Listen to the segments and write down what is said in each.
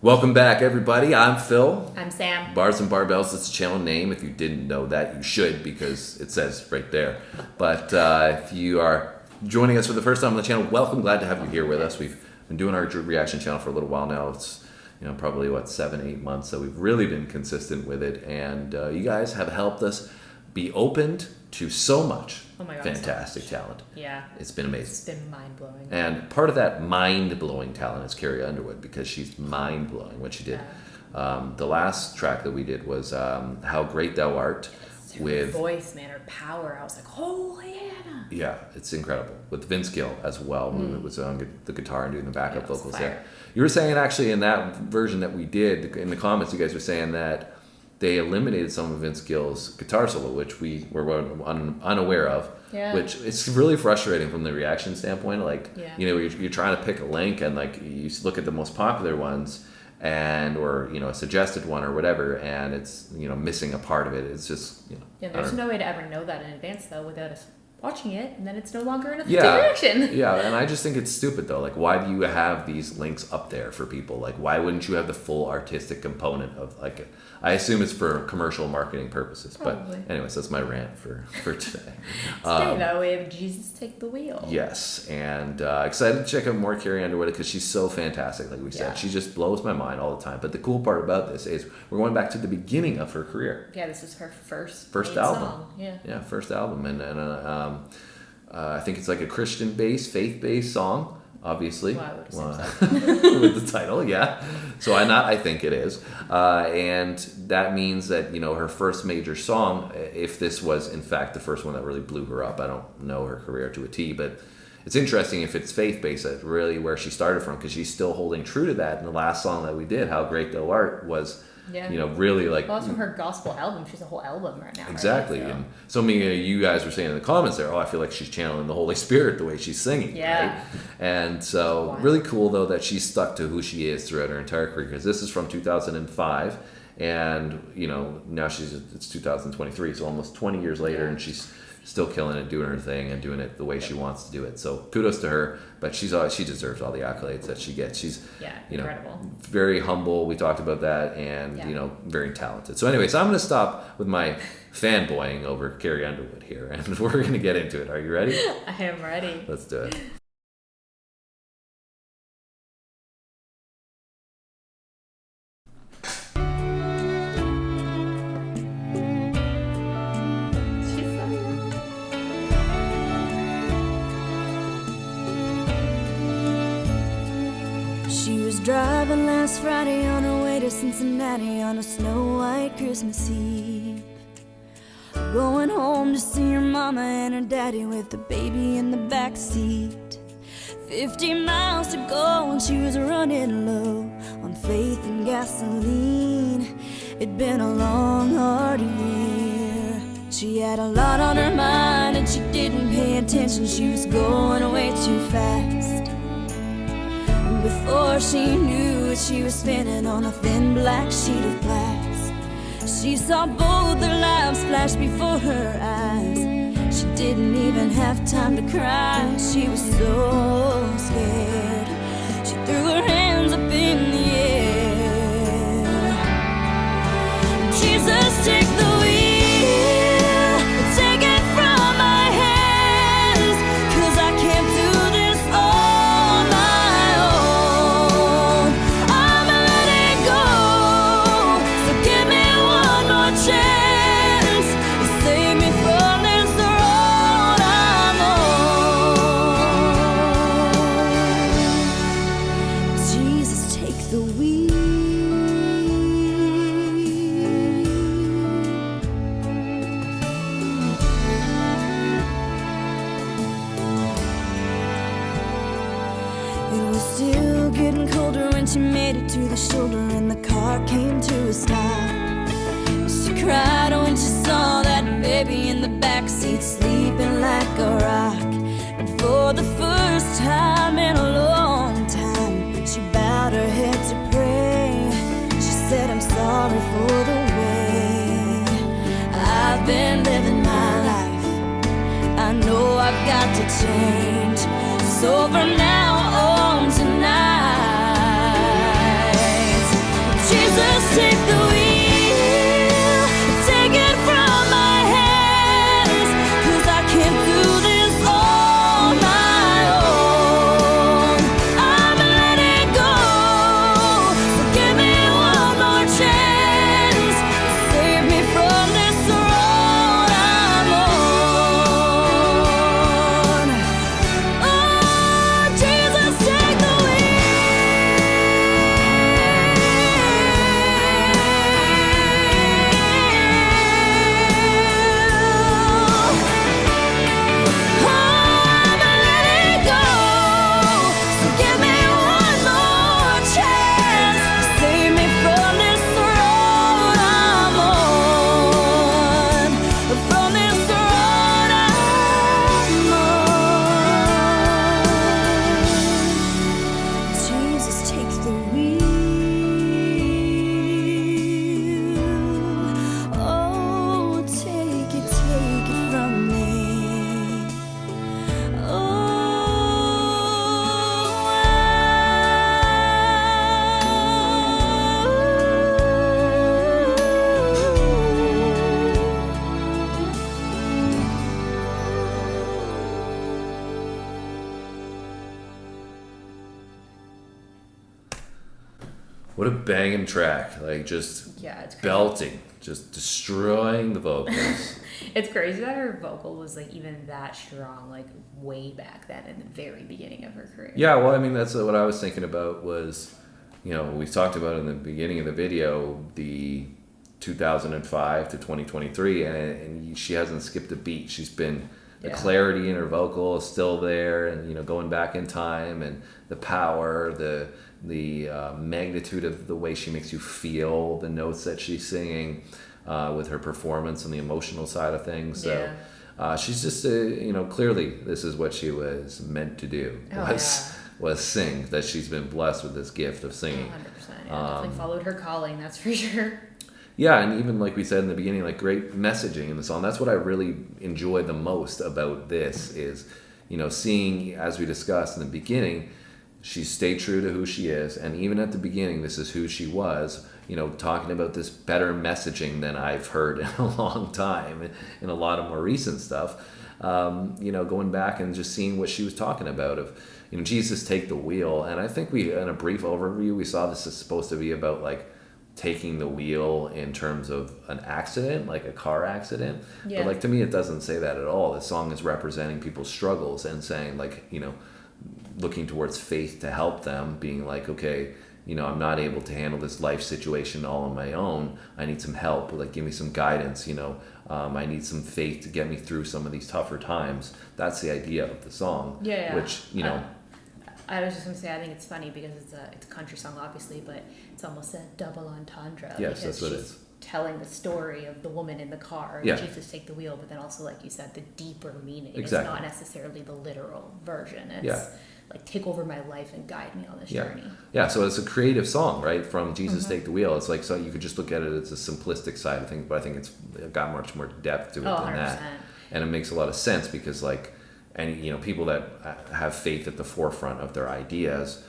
Welcome back, everybody. I'm Phil. I'm Sam. Bars and Barbells is the channel name. If you didn't know that, you should, because it says right there. But if you are joining us for the first time on the channel, welcome. Glad to have you here with us. We've been doing our reaction channel for a little while now. It's probably 7-8 months, so we've really been consistent with it, and you guys have helped us be opened to so much fantastic talent. Yeah. It's been amazing. It's been mind-blowing. And part of that mind-blowing talent is Carrie Underwood, because she's mind-blowing what she did. Yeah. The last track that we did was How Great Thou Art. Her with voice, man, her power. I was like, holy Hannah. Yeah, it's incredible. With Vince Gill as well, who was on the guitar and doing the backup vocals there. You were saying actually in that version that we did, in the comments, you guys were saying that they eliminated some of Vince Gill's guitar solo, which we were unaware of. Yeah. Which it's really frustrating from the reaction standpoint. You're trying to pick a link, and you look at the most popular ones, or a suggested one or whatever, and it's missing a part of it. It's just there's no way to ever know that in advance though without us watching it, and then it's no longer an authentic reaction. Yeah, and I just think it's stupid though. Why do you have these links up there for people? Why wouldn't you have the full artistic component of I assume it's for commercial marketing purposes. Probably. But anyways, that's my rant for today. Today though, we have Jesus Take the Wheel. Yes, and excited to check out more Carrie Underwood, because she's so fantastic. Like we said, she just blows my mind all the time. But the cool part about this is we're going back to the beginning of her career. Yeah, this is her first album. Song. Yeah, first album, and I think it's a Christian-based, faith-based song. Obviously, well, I would assume so. With the title, yeah. So I think it is, and that means that her first major song, if this was in fact the first one that really blew her up. I don't know her career to a T, but it's interesting if it's faith-based. That's really where she started from, because she's still holding true to that. And the last song that we did, How Great Thou Art, was. Really well, that's from her gospel album. She's a whole album right now. Exactly. Right? And so many of you guys were saying in the comments there, I feel like she's channeling the Holy Spirit the way she's singing. Yeah. Right? And so really cool, though, that she's stuck to who she is throughout her entire career, because this is from 2005. And, now it's 2023, so almost 20 years later, and she's still killing it, doing her thing, and doing it the way she wants to do it. So kudos to her, but she deserves all the accolades that she gets. She's incredible, very humble. We talked about that, and very talented. So anyways, I'm going to stop with my fanboying over Carrie Underwood here, and we're going to get into it. Are you ready? I am ready. Let's do it. She was driving last Friday on her way to Cincinnati on a snow-white Christmas Eve, going home to see her mama and her daddy with the baby in the back seat. 50 miles to go and she was running low on faith and gasoline. It'd been a long, hard year. She had a lot on her mind and she didn't pay attention. She was going way too fast. Before she knew it, she was spinning on a thin black sheet of glass. She saw both their lives flash before her eyes. She didn't even have time to cry. She was so scared. She threw her hands up in the air. Jesus, take the wheel, take it from my hands, 'cause I can't do this all my own. I'm letting go, so give me one more chance. Save me from this road I'm on. Jesus, take the wheel. It was still getting colder when she made it to the shoulder and the car came to a stop. She cried when she saw that baby in the backseat sleeping like a rock. And for the first time in a long time, she bowed her head to pray. She said, I'm sorry for the way I've been living my life. I know I've got to change. So from now on tonight, a banging track, like just Yeah, it's crazy. belting, just destroying the vocals. It's crazy that her vocal was like even that strong, like way back then in the very beginning of her career. Yeah, well, I mean, that's what I was thinking about was, we talked about in the beginning of the video, the 2005 to 2023, and she hasn't skipped a beat. She's been, the clarity in her vocal is still there, and, going back in time, and the power, the magnitude of the way she makes you feel, the notes that she's singing, with her performance and the emotional side of things. So she's just, clearly this is what she was meant to do, was sing, that she's been blessed with this gift of singing. 100%. Definitely followed her calling, that's for sure. Yeah, and even like we said in the beginning, like great messaging in the song. That's what I really enjoy the most about this is, seeing, as we discussed in the beginning, she stayed true to who she is. And even at the beginning, this is who she was, talking about this better messaging than I've heard in a long time in a lot of more recent stuff. Going back and just seeing what she was talking about of, Jesus take the wheel. And I think in a brief overview, we saw this is supposed to be about like taking the wheel in terms of an accident, like a car accident. Yeah. But like to me, it doesn't say that at all. The song is representing people's struggles and saying like, looking towards faith to help them, being like, okay, I'm not able to handle this life situation all on my own. I need some help. Like, give me some guidance. I need some faith to get me through some of these tougher times. That's the idea of the song. Yeah. Which, I was just going to say, I think it's funny because it's a country song, obviously, but it's almost a double entendre. Yes, that's what it is. Telling the story of the woman in the car, and Jesus take the wheel, but then also, like you said, the deeper meaning. Exactly. It's not necessarily the literal version. It's like, take over my life and guide me on this journey. Yeah, so it's a creative song, right? From Jesus Take the Wheel. It's like, so you could just look at it as a simplistic side of things, but I think it's got much more depth to it than 100%. that. And it makes a lot of sense because like, and people that have faith at the forefront of their ideas,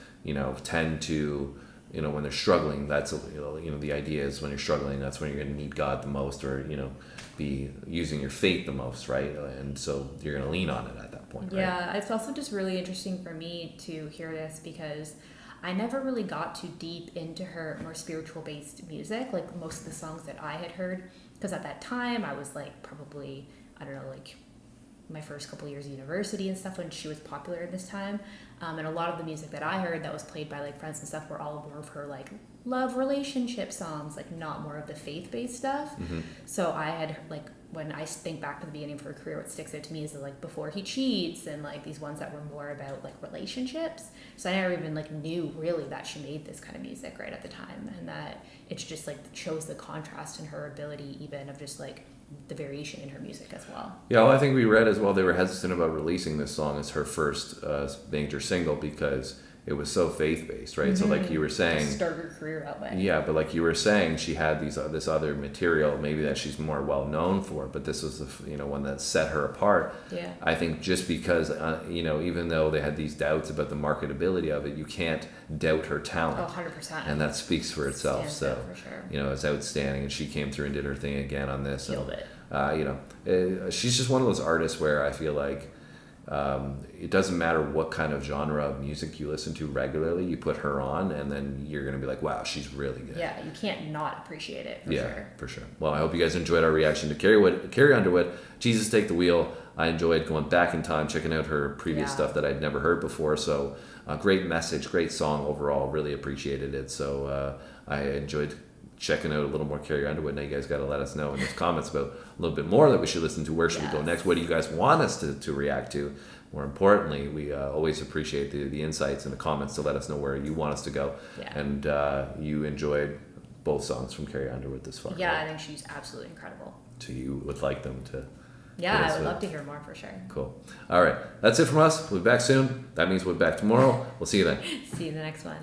tend to, when they're struggling, that's, the idea is when you're struggling, that's when you're going to need God the most, or, be using your faith the most, right? And so you're going to lean on it at that point, right? Yeah, it's also just really interesting for me to hear this because I never really got too deep into her more spiritual based music, like most of the songs that I had heard, because at that time I was like probably, I don't know, like my first couple years of university and stuff when she was popular at this time. And a lot of the music that I heard that was played by like friends and stuff were all more of her like love relationship songs, like not more of the faith-based stuff. So I had like, when I think back to the beginning of her career, what sticks out to me is like Before He Cheats and like these ones that were more about like relationships. So I never even like knew really that she made this kind of music right at the time, and that it's just like shows the contrast in her ability even of just like the variation in her music as well. Yeah, well, I think we read as well they were hesitant about releasing this song as her first major single because it was so faith-based, right? So like you were saying, start her career that way. Yeah, but like you were saying, she had this other material maybe that she's more well known for, but this was the one that set her apart. Yeah. I think just because even though they had these doubts about the marketability of it, you can't doubt her talent. Oh, 100%. And that speaks for itself. Stands out for sure. It's outstanding, and she came through and did her thing again on this. Killed it. She's just one of those artists where I feel like it doesn't matter what kind of genre of music you listen to regularly, you put her on and then you're going to be like, wow, she's really good. Yeah, you can't not appreciate it, for sure. Yeah, for sure. Well, I hope you guys enjoyed our reaction to Carrie Underwood, Jesus Take the Wheel. I enjoyed going back in time, checking out her previous stuff that I'd never heard before. So great message, great song overall. Really appreciated it. So I enjoyed checking out a little more Carrie Underwood. Now you guys got to let us know in those comments about a little bit more that we should listen to. Where should we go next? What do you guys want us to react to? More importantly, we always appreciate the insights and the comments to let us know where you want us to go. Yeah. And you enjoyed both songs from Carrie Underwood this far. Yeah, right? I think she's absolutely incredible. So you would like them to... Yeah, I would love to hear more for sure. Cool. All right. That's it from us. We'll be back soon. That means we'll be back tomorrow. We'll see you then. See you in the next one.